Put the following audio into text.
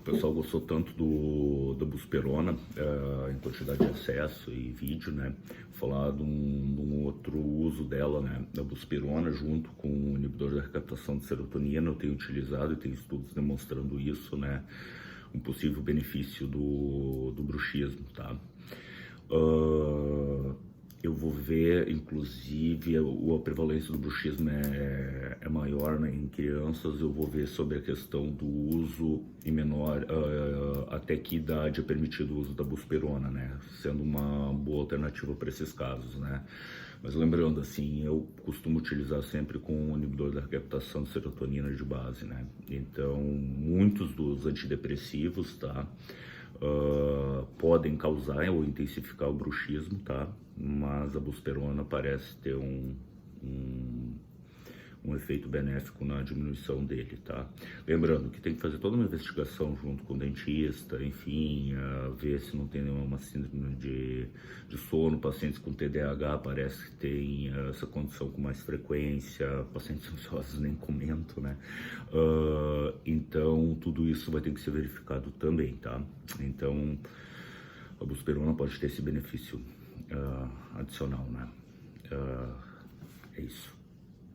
O pessoal gostou tanto da Buspirona, em quantidade de acesso e vídeo, né? Vou falar de um outro uso dela, né? Da Buspirona junto com o inibidor da recaptação de serotonina. Eu tenho utilizado e tenho estudos demonstrando isso, né? Um possível benefício do bruxismo, tá? Eu vou ver, inclusive, a prevalência do bruxismo é maior, né, em crianças. Eu vou ver sobre a questão do uso em menor, até que idade é permitido o uso da buspirona, né, sendo uma boa alternativa para esses casos, né. Mas lembrando, assim, eu costumo utilizar sempre com o inibidor da recaptação de serotonina de base, né. Então, muitos dos antidepressivos, tá, podem causar ou intensificar o bruxismo, tá? Mas a buspirona parece ter um efeito benéfico na diminuição dele, tá? Lembrando que tem que fazer toda uma investigação junto com o dentista, enfim, ver se não tem nenhuma síndrome de sono. Pacientes com TDAH parece que tem essa condição com mais frequência, pacientes ansiosos nem comento, né? Então, tudo isso vai ter que ser verificado também, tá? Então, a buspirona pode ter esse benefício adicional, né? É isso.